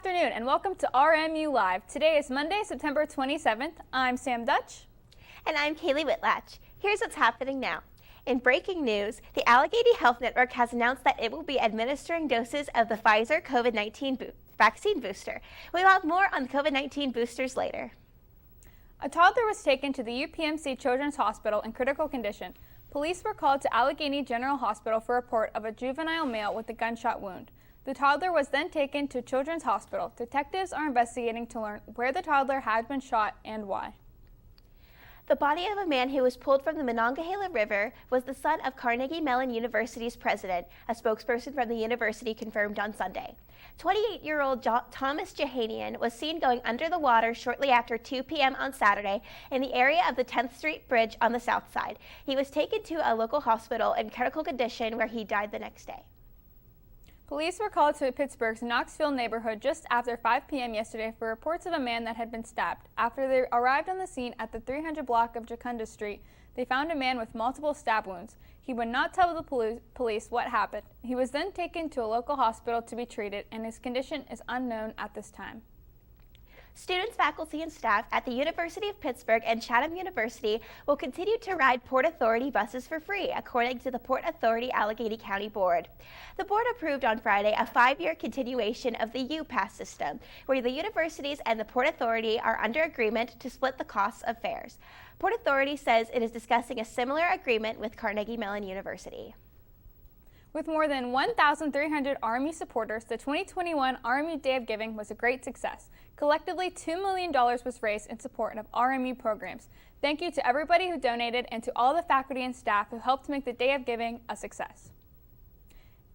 afternoon and welcome to RMU Live. Today is Monday, September 27th. I'm Sam Dutch. And I'm Kaylee Whitlatch. Here's what's happening now. In breaking news, the Allegheny Health Network has announced that it will be administering doses of the Pfizer COVID-19 vaccine booster. We'll have more on the COVID-19 boosters later. A toddler was taken to the UPMC Children's Hospital in critical condition. Police were called to Allegheny General Hospital for a report of a juvenile male with a gunshot wound. The toddler was then taken to Children's Hospital. Detectives are investigating to learn where the toddler had been shot and why. The body of a man who was pulled from the Monongahela River was the son of Carnegie Mellon University's president, a spokesperson from the university confirmed on Sunday. 28-year-old Thomas Jahanian was seen going under the water shortly after 2 p.m. on Saturday in the area of the 10th Street Bridge on the south side. He was taken to a local hospital in critical condition where he died the next day. Police were called to Pittsburgh's Knoxville neighborhood just after 5 p.m. yesterday for reports of a man that had been stabbed. After they arrived on the scene at the 300 block of Jacunda Street, they found a man with multiple stab wounds. He would not tell the police what happened. He was then taken to a local hospital to be treated, and his condition is unknown at this time. Students, faculty, and staff at the University of Pittsburgh and Chatham University will continue to ride Port Authority buses for free, according to the Port Authority Allegheny County Board. The board approved on Friday a 5-year continuation of the U-Pass system, where the universities and the Port Authority are under agreement to split the costs of fares. Port Authority says it is discussing a similar agreement with Carnegie Mellon University. With more than 1,300 RMU supporters, the 2021 RMU Day of Giving was a great success. Collectively, $2 million was raised in support of RMU programs. Thank you to everybody who donated and to all the faculty and staff who helped make the Day of Giving a success.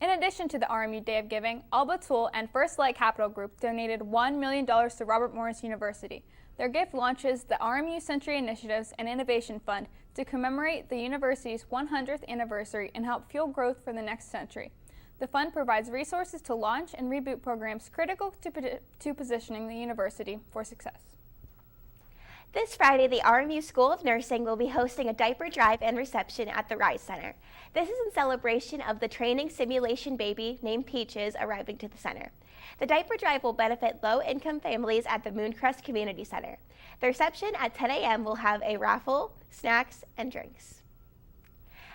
In addition to the RMU Day of Giving, Alba Tool and First Light Capital Group donated $1 million to Robert Morris University. Their gift launches the RMU Century Initiatives and Innovation Fund to commemorate the university's 100th anniversary and help fuel growth for the next century. The fund provides resources to launch and reboot programs critical to positioning the university for success. This Friday, the RMU School of Nursing will be hosting a diaper drive and reception at the Rise Center. This is in celebration of the training simulation baby named Peaches arriving to the center. The diaper drive will benefit low-income families at the Mooncrest Community Center. The reception at 10 a.m. will have a raffle, snacks, and drinks.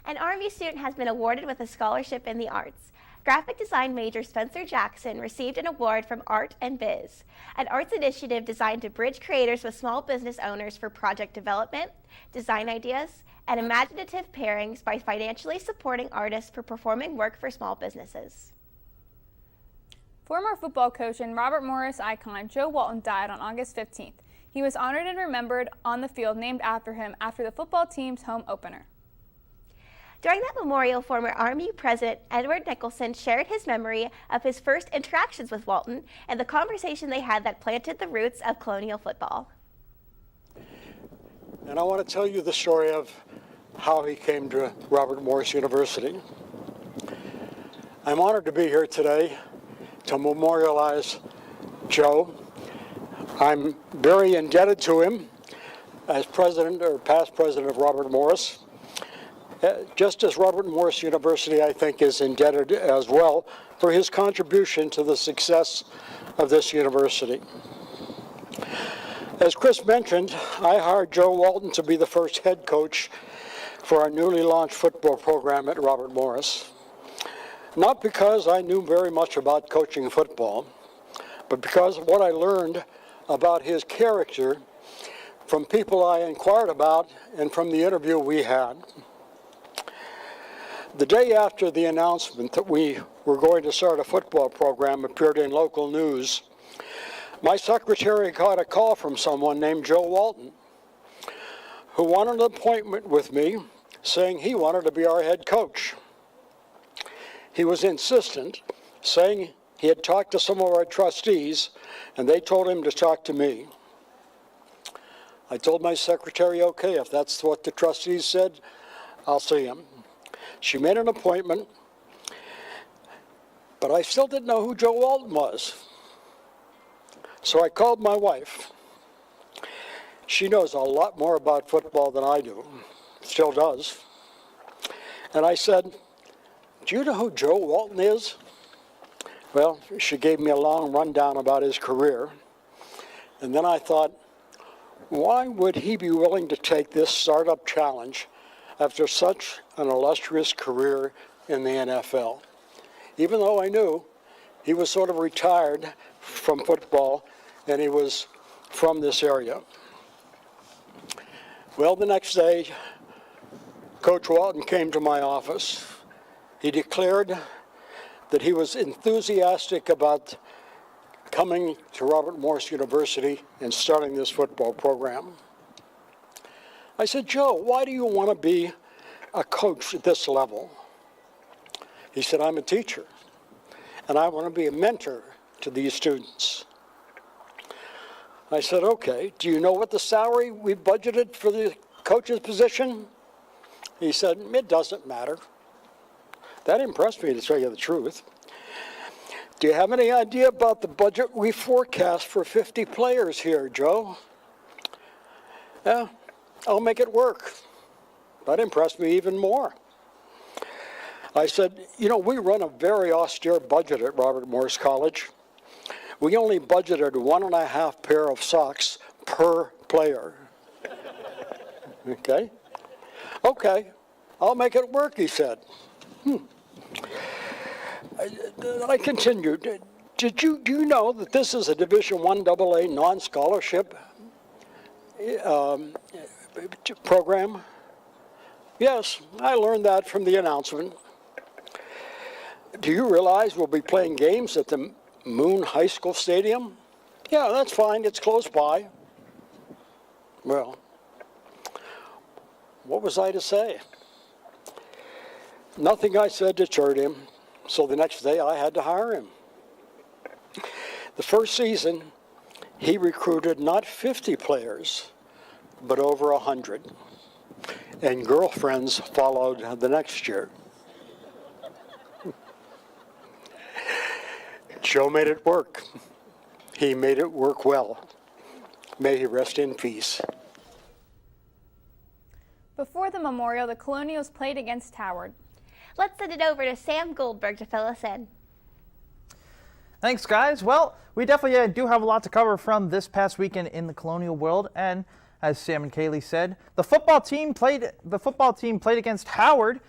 An RMU student has been awarded with a scholarship in the arts. Graphic design major Spencer Jackson received an award from Art and Biz, an arts initiative designed to bridge creators with small business owners for project development, design ideas, and imaginative pairings by financially supporting artists for performing work for small businesses. Former football coach and Robert Morris icon Joe Walton died on August 15th. He was honored and remembered on the field named after him after the football team's home opener. During that memorial, former RMU President Edward Nicholson shared his memory of his first interactions with Walton and the conversation they had that planted the roots of colonial football. And I want to tell you the story of how he came to Robert Morris University. I'm honored to be here today to memorialize Joe. I'm very indebted to him as president or past president of Robert Morris. Just as Robert Morris University, I think, is indebted as well for his contribution to the success of this university. As Chris mentioned, I hired Joe Walton to be the first head coach for our newly launched football program at Robert Morris. Not because I knew very much about coaching football, but because of what I learned about his character from people I inquired about and from the interview we had. The day after the announcement that we were going to start a football program appeared in local news, my secretary got a call from someone named Joe Walton, who wanted an appointment with me, saying he wanted to be our head coach. He was insistent, saying he had talked to some of our trustees, and they told him to talk to me. I told my secretary, okay, if that's what the trustees said, I'll see him. She made an appointment, but I still didn't know who Joe Walton was. So I called my wife. She knows a lot more about football than I do, still does. And I said, do you know who Joe Walton is? Well, she gave me a long rundown about his career. And then I thought, why would he be willing to take this startup challenge after such an illustrious career in the NFL? Even though I knew he was sort of retired from football and he was from this area. Well, the next day, Coach Walton came to my office. He declared that he was enthusiastic about coming to Robert Morris University and starting this football program. I said, Joe, why do you want to be a coach at this level? He said, I'm a teacher, and I want to be a mentor to these students. I said, okay, do you know what the salary we budgeted for the coach's position? He said, it doesn't matter. That impressed me, to tell you the truth. Do you have any idea about the budget we forecast for 50 players here, Joe? Yeah, I'll make it work. That impressed me even more. I said, you know, we run a very austere budget at Robert Morris College. We only budgeted 1.5 pair of socks per player. Okay? Okay, I'll make it work, he said. I continued. Do you know that this is a Division I AA non-scholarship program? Yes, I learned that from the announcement. Do you realize we'll be playing games at the Moon High School Stadium? Yeah, that's fine. It's close by. Well, what was I to say? Nothing I said deterred him, so the next day I had to hire him. The first season, he recruited not 50 players, but over 100. And girlfriends followed the next year. Joe made it work. He made it work well. May he rest in peace. Before the memorial, the Colonials played against Howard. Let's send it over to Sam Goldberg to fill us in. Thanks, guys. Well, we definitely do have a lot to cover from this past weekend in the Colonial world, and as Sam and Kaylee said, the football team played against Howard,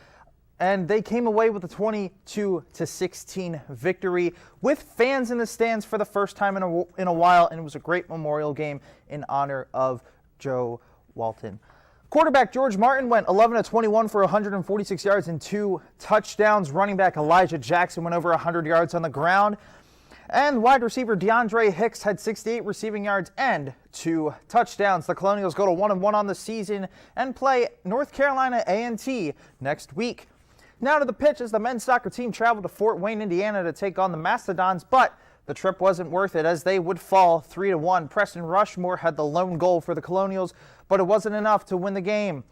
and they came away with a 22-16 victory with fans in the stands for the first time in a while, and it was a great memorial game in honor of Joe Walton. Quarterback George Martin went 11-21 for 146 yards and 2 touchdowns. Running back Elijah Jackson went over 100 yards on the ground. And wide receiver DeAndre Hicks had 68 receiving yards and 2 touchdowns. The Colonials go to 1-1 on the season and play North Carolina A&T next week. Now to the pitch as the men's soccer team traveled to Fort Wayne, Indiana to take on the Mastodons, but the trip wasn't worth it as they would fall 3-1. Preston Rushmore had the lone goal for the Colonials, but it wasn't enough to win the game.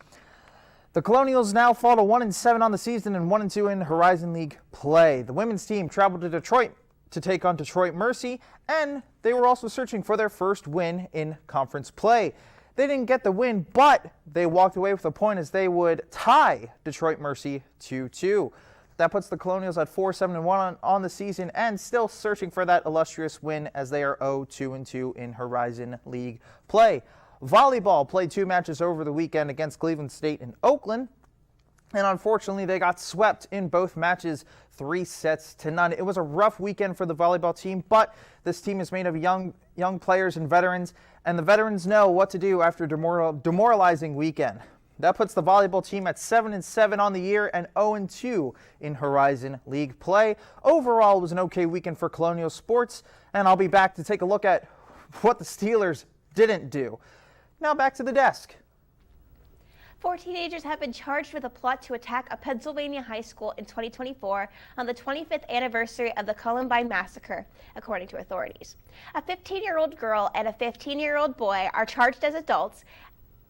The Colonials now fall to 1-7 on the season and 1-2 in Horizon League play. The women's team traveled to Detroit to take on Detroit Mercy, and they were also searching for their first win in conference play. They didn't get the win, but they walked away with a point as they would tie Detroit Mercy 2-2. That puts the Colonials at 4-7-1 on the season and still searching for that illustrious win as they are 0-2-2 in Horizon League play. Volleyball played 2 matches over the weekend against Cleveland State and Oakland, and unfortunately they got swept in both matches 3-0. It was a rough weekend for the volleyball team, but this team is made of young players and veterans, and the veterans know what to do after a demoralizing weekend. That puts the volleyball team at 7-7 on the year and 0-2 in Horizon League play. Overall, it was an okay weekend for Colonial sports, and I'll be back to take a look at what the Steelers didn't do. Now back to the desk. 4 teenagers have been charged with a plot to attack a Pennsylvania high school in 2024 on the 25th anniversary of the Columbine Massacre, according to authorities. A 15-year-old girl and a 15-year-old boy are charged as adults,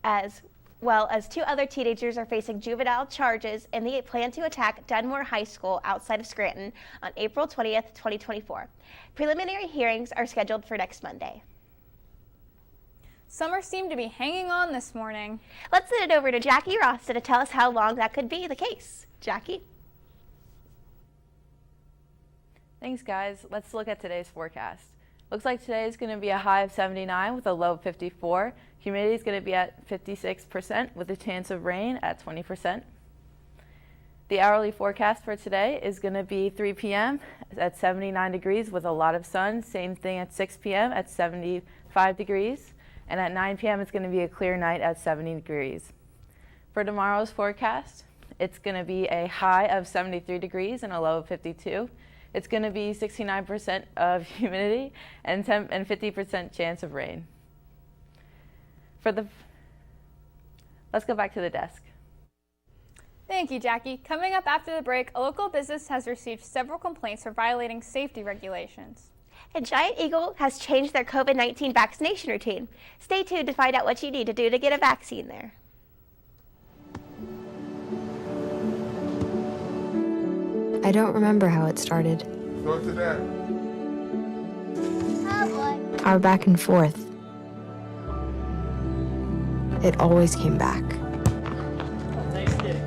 as well as 2 other teenagers are facing juvenile charges in the plan to attack Dunmore High School outside of Scranton on April 20th, 2024. Preliminary hearings are scheduled for next Monday. Summer seemed to be hanging on this morning. Let's send it over to Jackie Rosta to tell us how long that could be the case. Jackie? Thanks, guys. Let's look at today's forecast. Looks like today is going to be a high of 79 with a low of 54. Humidity is going to be at 56% with a chance of rain at 20%. The hourly forecast for today is going to be 3 p.m. at 79 degrees with a lot of sun. Same thing at 6 p.m. at 75 degrees. And at 9 p.m. it's going to be a clear night at 70 degrees. For tomorrow's forecast, it's going to be a high of 73 degrees and a low of 52. It's going to be 69% of humidity and 50% chance of rain. Let's go back to the desk. Thank you, Jackie. Coming up after the break, a local business has received several complaints for violating safety regulations. And Giant Eagle has changed their COVID-19 vaccination routine. Stay tuned to find out what you need to do to get a vaccine there. I don't remember how it started. Go to that. Oh boy. Our back and forth. It always came back.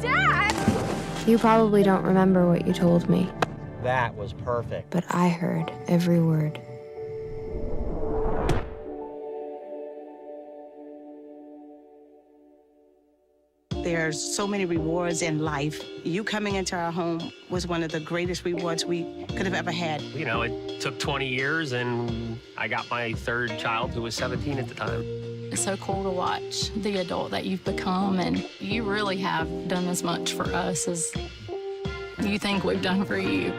Dad! You probably don't remember what you told me, That was perfect. but I heard every word. There's so many rewards in life. You coming into our home was one of the greatest rewards we could have ever had. You know, it took 20 years and I got my third child who was 17 at the time. It's so cool to watch the adult that you've become, and you really have done as much for us as you think we've done for you.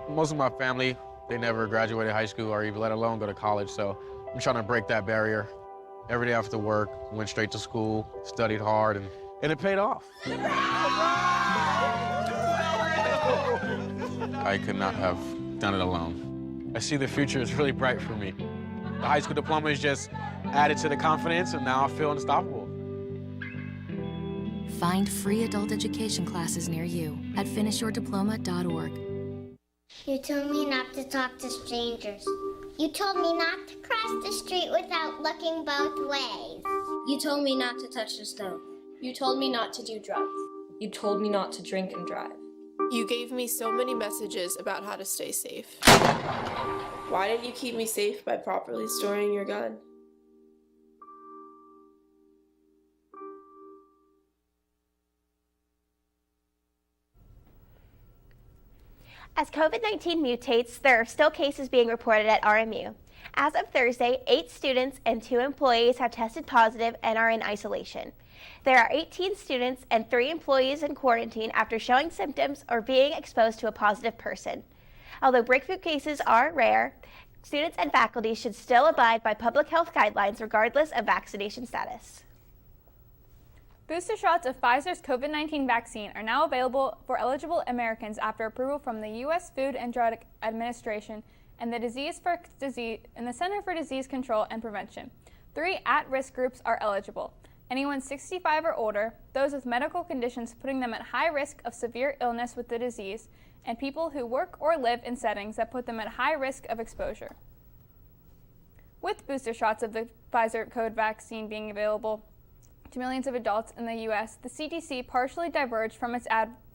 Most of my family, they never graduated high school or even let alone go to college, so I'm trying to break that barrier. Every day after work, went straight to school, studied hard, and it paid off. I could not have done it alone. I see the future is really bright for me. The high school diploma is just added to the confidence, and now I feel unstoppable. Find free adult education classes near you at finishyourdiploma.org. You told me not to talk to strangers. You told me not to cross the street without looking both ways. You told me not to touch the stove. You told me not to do drugs. You told me not to drink and drive. You gave me so many messages about how to stay safe. Why didn't you keep me safe by properly storing your gun? As COVID-19 mutates, there are still cases being reported at RMU. As of Thursday, 8 students and 2 employees have tested positive and are in isolation. There are 18 students and 3 employees in quarantine after showing symptoms or being exposed to a positive person. Although breakthrough cases are rare, students and faculty should still abide by public health guidelines regardless of vaccination status. Booster shots of Pfizer's COVID-19 vaccine are now available for eligible Americans after approval from the U.S. Food and Drug Administration and the Center for Disease Control and Prevention. 3 at-risk groups are eligible: anyone 65 or older, those with medical conditions putting them at high risk of severe illness with the disease, and people who work or live in settings that put them at high risk of exposure. With booster shots of the Pfizer COVID vaccine being available to millions of adults in the U.S., the CDC partially diverged from its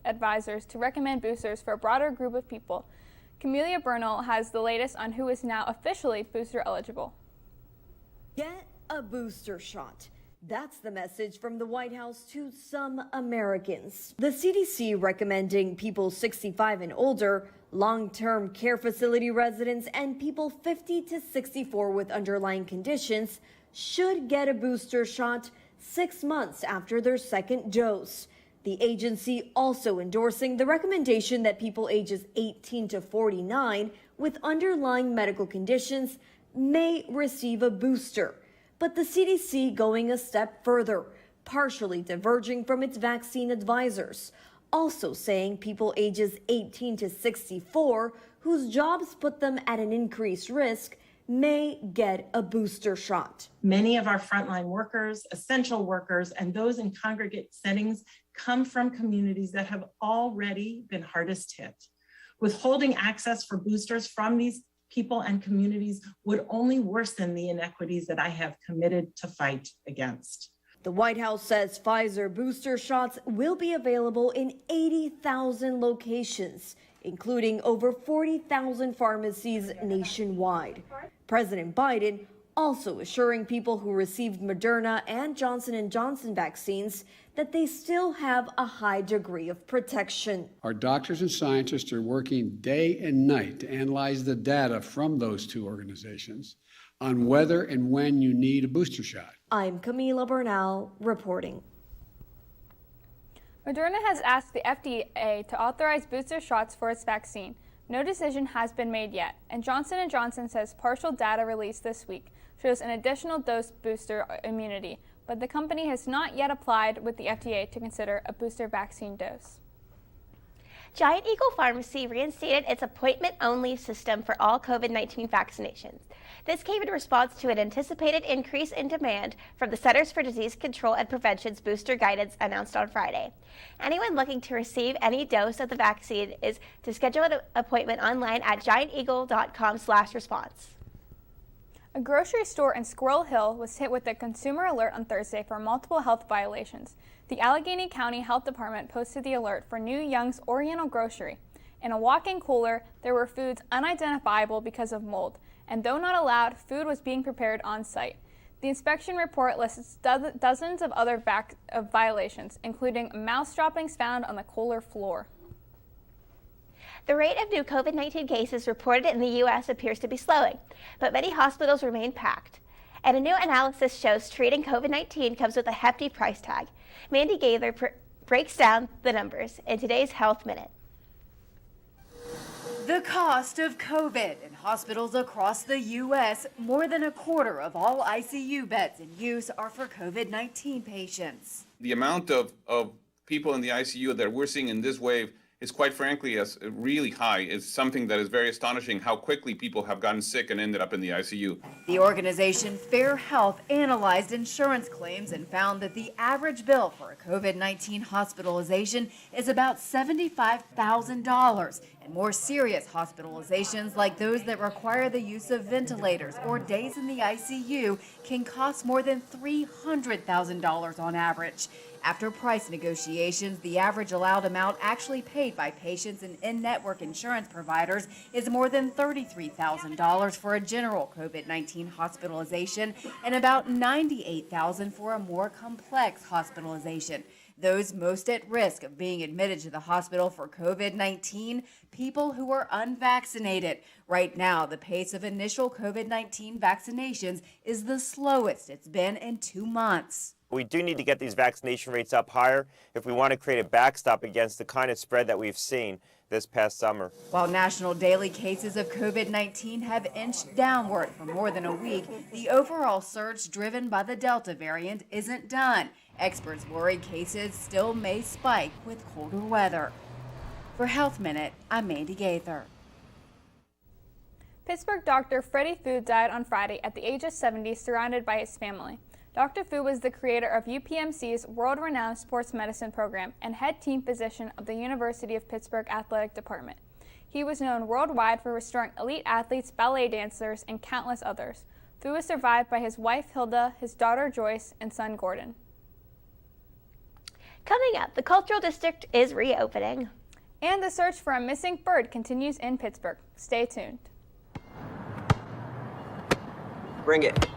advisors to recommend boosters for a broader group of people. Camelia Bernal has the latest on who is now officially booster eligible. Get a booster shot. That's the message from the White House to some Americans. The CDC recommending people 65 and older, long-term care facility residents, and people 50 to 64 with underlying conditions should get a booster shot 6 months after their second dose. The agency also endorsing the recommendation that people ages 18 to 49 with underlying medical conditions may receive a booster. But the CDC going a step further, partially diverging from its vaccine advisors, also saying people ages 18 to 64 whose jobs put them at an increased risk may get a booster shot. Many of our frontline workers, essential workers, and those in congregate settings come from communities that have already been hardest hit. Withholding access for boosters from these people and communities would only worsen the inequities that I have committed to fight against. The White House says Pfizer booster shots will be available in 80,000 locations, including over 40,000 pharmacies nationwide. President Biden also assuring people who received Moderna and Johnson & Johnson vaccines that they still have a high degree of protection. Our doctors and scientists are working day and night to analyze the data from those two organizations on whether and when you need a booster shot. I'm Camila Bernal reporting. Moderna has asked the FDA to authorize booster shots for its vaccine. No decision has been made yet, and Johnson & Johnson says partial data released this week shows an additional dose booster immunity, but the company has not yet applied with the FDA to consider a booster vaccine dose. Giant Eagle Pharmacy reinstated its appointment-only system for all COVID-19 vaccinations. This came in response to an anticipated increase in demand from the Centers for Disease Control and Prevention's booster guidance announced on Friday. Anyone looking to receive any dose of the vaccine is to schedule an appointment online at gianteagle.com/response. A grocery store in Squirrel Hill was hit with a consumer alert on Thursday for multiple health violations. The Allegheny County Health Department posted the alert for New Young's Oriental Grocery. In a walk-in cooler, there were foods unidentifiable because of mold, and though not allowed, food was being prepared on site. The inspection report lists dozens of other violations, including mouse droppings found on the cooler floor. The rate of new COVID-19 cases reported in the U.S. appears to be slowing, but many hospitals remain packed. And a new analysis shows treating COVID-19 comes with a hefty price tag. Mandy Gaither breaks down the numbers in today's Health Minute. The cost of COVID in hospitals across the U.S., more than a quarter of all ICU beds in use are for COVID-19 patients. The amount of people in the ICU that we're seeing in this wave is quite frankly really high. It's something that is very astonishing how quickly people have gotten sick and ended up in the ICU. The organization Fair Health analyzed insurance claims and found that the average bill for a COVID-19 hospitalization is about $75,000, and more serious hospitalizations like those that require the use of ventilators or days in the ICU can cost more than $300,000 on average. After price negotiations, the average allowed amount actually paid by patients and in-network insurance providers is more than $33,000 for a general COVID-19 hospitalization and about $98,000 for a more complex hospitalization. Those most at risk of being admitted to the hospital for COVID-19, people who are unvaccinated. Right now, the pace of initial COVID-19 vaccinations is the slowest it's been in 2 months. We do need to get these vaccination rates up higher if we want to create a backstop against the kind of spread that we've seen this past summer. While national daily cases of COVID-19 have inched downward for more than a week, the overall surge driven by the Delta variant isn't done. Experts worry cases still may spike with colder weather. For Health Minute, I'm Mandy Gaither. Pittsburgh doctor Freddie Fu died on Friday at the age of 70, surrounded by his family. Dr. Fu was the creator of UPMC's world-renowned sports medicine program and head team physician of the University of Pittsburgh Athletic Department. He was known worldwide for restoring elite athletes, ballet dancers, and countless others. Fu was survived by his wife Hilda, his daughter Joyce, and son Gordon. Coming up, the Cultural District is reopening. And the search for a missing bird continues in Pittsburgh. Stay tuned. Bring it.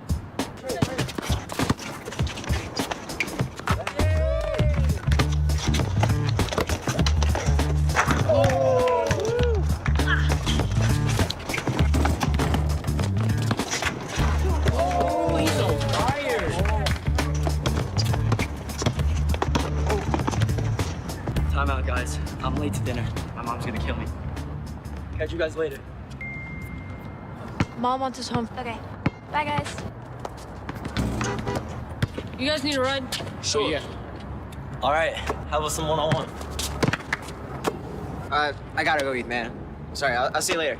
Time out, guys. I'm late to dinner. My mom's gonna kill me. Catch you guys later. Mom wants us home. Okay. Bye, guys. You guys need a ride? Sure. Yeah. All right. How about some one-on-one? I gotta go eat, man. Sorry, I'll see you later.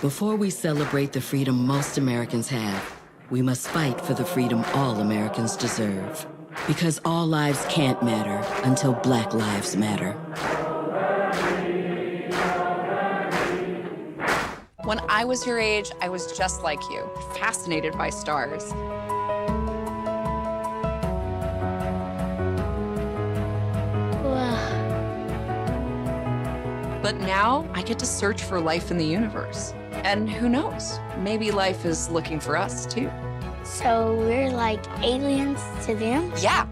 Before we celebrate the freedom most Americans have, we must fight for the freedom all Americans deserve. Because all lives can't matter until Black lives matter. When I was your age, I was just like you, fascinated by stars. But now I get to search for life in the universe. And who knows, maybe life is looking for us too. So we're like aliens to them? Yeah.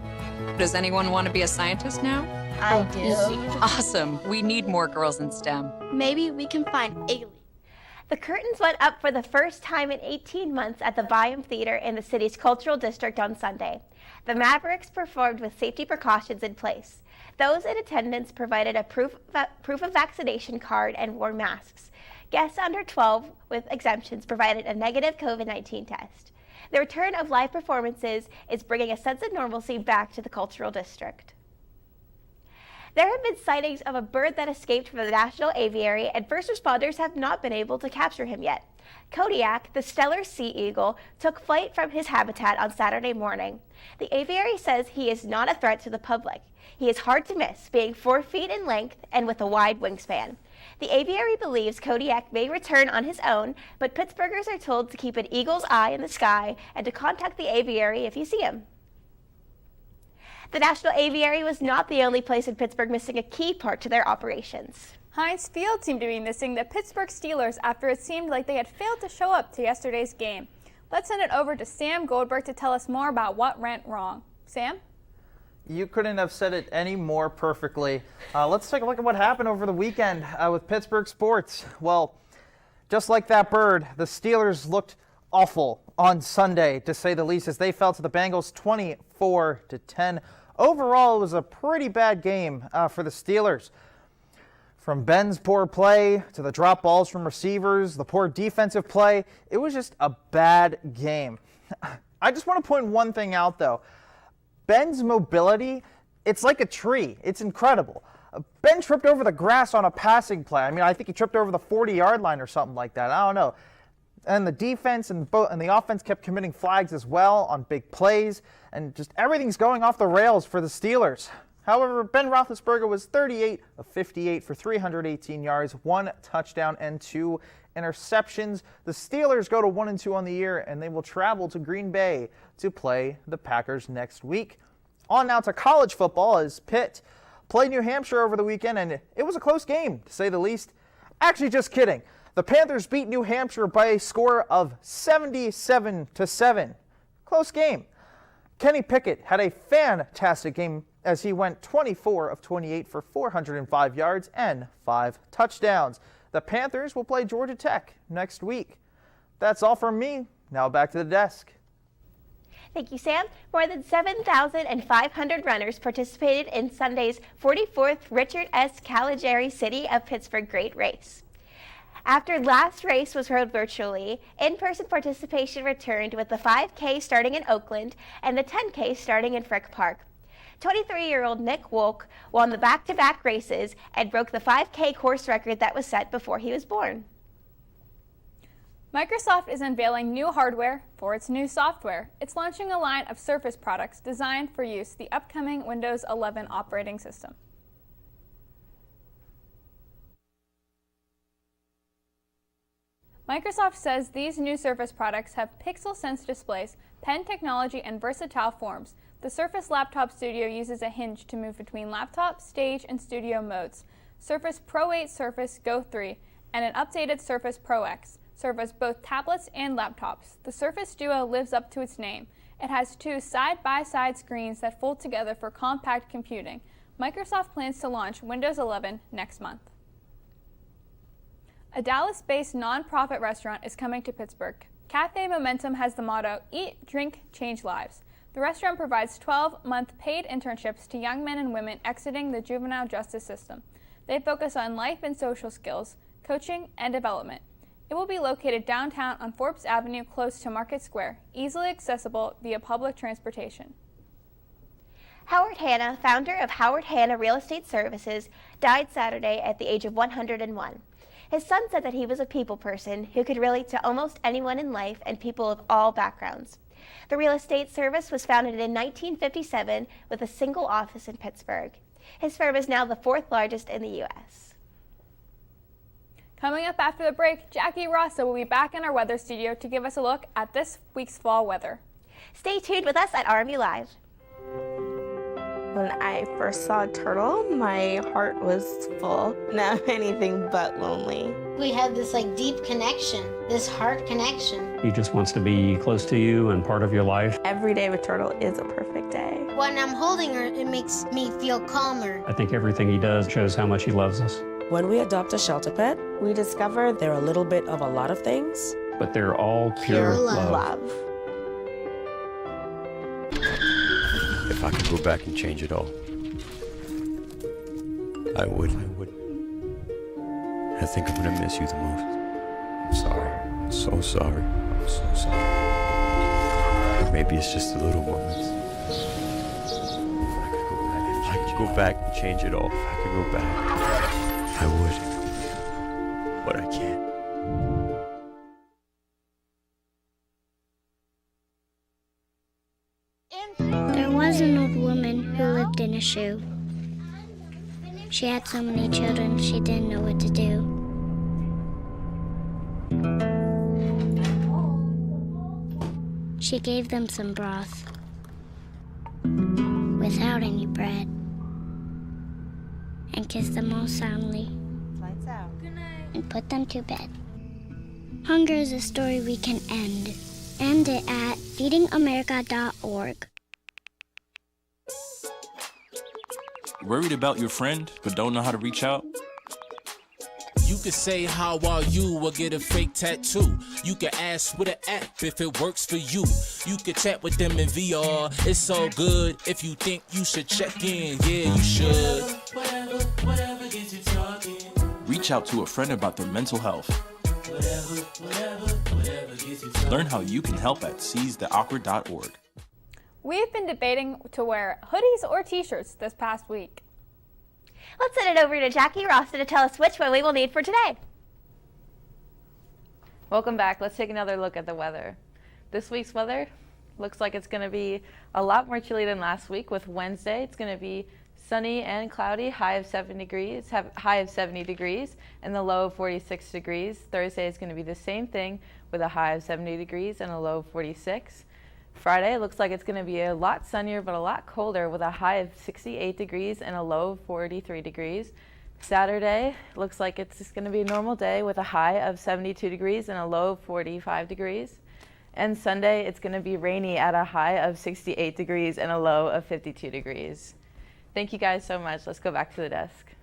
Does anyone want to be a scientist now? I do. Awesome. We need more girls in STEM. Maybe we can find aliens. The curtains went up for the first time in 18 months at the Byam Theater in the city's cultural district on Sunday. The Mavericks performed with safety precautions in place. Those in attendance provided a proof of vaccination card and wore masks. Guests under 12 with exemptions provided a negative COVID-19 test. The return of live performances is bringing a sense of normalcy back to the cultural district. There have been sightings of a bird that escaped from the National Aviary, and first responders have not been able to capture him yet. Kodiak, the stellar sea eagle, took flight from his habitat on Saturday morning. The aviary says he is not a threat to the public. He is hard to miss, being 4 feet in length and with a wide wingspan. The aviary believes Kodiak may return on his own, but Pittsburghers are told to keep an eagle's eye in the sky and to contact the aviary if you see him. The National Aviary was not the only place in Pittsburgh missing a key part to their operations. Heinz Field seemed to be missing the Pittsburgh Steelers after it seemed like they had failed to show up to yesterday's game. Let's send it over to Sam Goldberg to tell us more about what went wrong. Sam? You couldn't have said it any more perfectly. Let's take a look at what happened over the weekend with Pittsburgh sports. Well, just like that bird, the Steelers looked awful on Sunday, to say the least, as they fell to the Bengals 24-10. Overall, it was a pretty bad game for the Steelers. From Ben's poor play to the drop balls from receivers, the poor defensive play, it was just a bad game. I just want to point one thing out, though. Ben's mobility, it's like a tree. It's incredible. Ben tripped over the grass on a passing play. I mean, I think he tripped over the 40-yard line or something like that. I don't know. And the defense and the offense kept committing flags as well on big plays, and just everything's going off the rails for the Steelers. However, Ben Roethlisberger was 38 of 58 for 318 yards, 1 touchdown, and 2 interceptions. The Steelers go to 1-2 on the year, and they will travel to Green Bay to play the Packers next week. On now to college football, as Pitt played New Hampshire over the weekend, and it was a close game, to say the least. Actually, just kidding. The Panthers beat New Hampshire by a score of 77-7. Close game. Kenny Pickett had a fantastic game as he went 24 of 28 for 405 yards and 5 touchdowns. The Panthers will play Georgia Tech next week. That's all from me. Now back to the desk. Thank you, Sam. More than 7,500 runners participated in Sunday's 44th Richard S. Caligari City of Pittsburgh Great Race. After last race was held virtually, in-person participation returned with the 5K starting in Oakland and the 10K starting in Frick Park. 23-year-old Nick Wolk won the back-to-back races and broke the 5K course record that was set before he was born. Microsoft is unveiling new hardware for its new software. It's launching a line of Surface products designed for use the upcoming Windows 11 operating system. Microsoft says these new Surface products have Pixel Sense displays, pen technology, and versatile forms. The Surface Laptop Studio uses a hinge to move between laptop, stage, and studio modes. Surface Pro 8, Surface Go 3, and an updated Surface Pro X service both tablets and laptops. The Surface Duo lives up to its name. It has 2 side-by-side screens that fold together for compact computing. Microsoft plans to launch Windows 11 next month. A Dallas-based nonprofit restaurant is coming to Pittsburgh. Cafe Momentum has the motto, Eat, Drink, Change Lives. The restaurant provides 12-month paid internships to young men and women exiting the juvenile justice system. They focus on life and social skills, coaching, and development. It will be located downtown on Forbes Avenue close to Market Square, easily accessible via public transportation. Howard Hanna, founder of Howard Hanna Real Estate Services, died Saturday at the age of 101. His son said that he was a people person who could relate to almost anyone in life and people of all backgrounds. The real estate service was founded in 1957 with a single office in Pittsburgh. His firm is now the 4th largest in the U.S. Coming up after the break, Jackie Rossa will be back in our weather studio to give us a look at this week's fall weather. Stay tuned with us at RMU Live. When I first saw a turtle, my heart was full. Now anything but lonely. We have this deep connection, this heart connection. He just wants to be close to you and part of your life. Every day with turtle is a perfect day. When I'm holding her, it makes me feel calmer. I think everything he does shows how much he loves us. When we adopt a shelter pet, we discover they're a little bit of a lot of things. But they're all pure love. If I could go back and change it all, I would. I think I'm gonna miss you the most. I'm sorry. I'm so sorry. I'm so sorry. Maybe it's just the little moments. If I could go back and change it all, if I could go back, I would. But I can't. There was an old woman who lived in a shoe. She had so many children, she didn't know what to do. She gave them some broth without any bread and kissed them all soundly. Lights out. And put them to bed. Hunger is a story we can end. End it at feedingamerica.org. Worried about your friend, but don't know how to reach out? You could say, how are you, or get a fake tattoo. You could ask with an app if it works for you. You could chat with them in VR, it's so good. If you think you should check in, yeah, you should. Whatever gets you talking. Reach out to a friend about their mental health. Whatever gets you talking. Learn how you can help at seizetheawkward.org. We've been debating to wear hoodies or t-shirts this past week. Let's send it over to Jackie Rossa to tell us which one we will need for today. Welcome back. Let's take another look at the weather. This week's weather looks like it's going to be a lot more chilly than last week. With Wednesday, it's going to be sunny and cloudy, high of 70 degrees, and the low of 46 degrees. Thursday is going to be the same thing with a high of 70 degrees and a low of 46. Friday looks like it's going to be a lot sunnier but a lot colder with a high of 68 degrees and a low of 43 degrees. Saturday looks like it's just going to be a normal day with a high of 72 degrees and a low of 45 degrees. And Sunday it's going to be rainy at a high of 68 degrees and a low of 52 degrees. Thank you guys so much. Let's go back to the desk.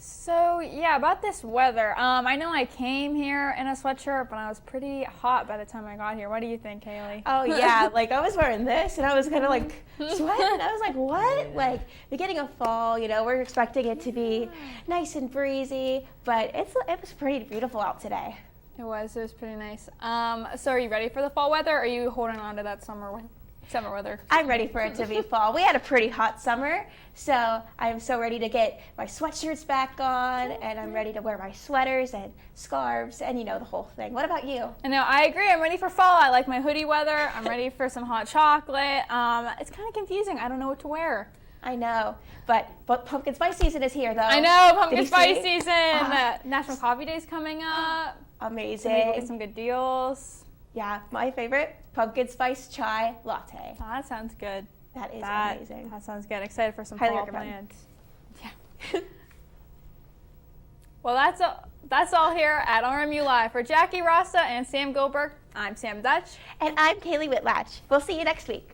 So yeah, about this weather. I know I came here in a sweatshirt, but I was pretty hot by the time I got here. What do you think, Kaylee? Oh yeah, I was wearing this and I was kind of sweating. I was like, what? Beginning of fall, we're expecting it to be nice and breezy, but it was pretty beautiful out today. It was pretty nice. So are you ready for the fall weather, or are you holding on to that summer weather? I'm ready for it to be fall. We had a pretty hot summer, so I'm so ready to get my sweatshirts back on, and I'm ready to wear my sweaters and scarves and the whole thing. What about you? I know, I agree. I'm ready for fall. I like my hoodie weather. I'm ready for some hot chocolate. It's kind of confusing. I don't know what to wear. I know, but pumpkin spice season is here, though. I know, pumpkin spice season. National Coffee Day is coming up. Amazing. So maybe we'll get some good deals. Yeah, my favorite, pumpkin spice chai latte. Oh, that sounds good. That is amazing. That sounds good. Excited for some Highly fall recommend. plans. Yeah. Well, that's all here at RMU Live. For Jackie Rossa and Sam Goldberg, I'm Sam Dutch. And I'm Kaylee Whitlatch. We'll see you next week.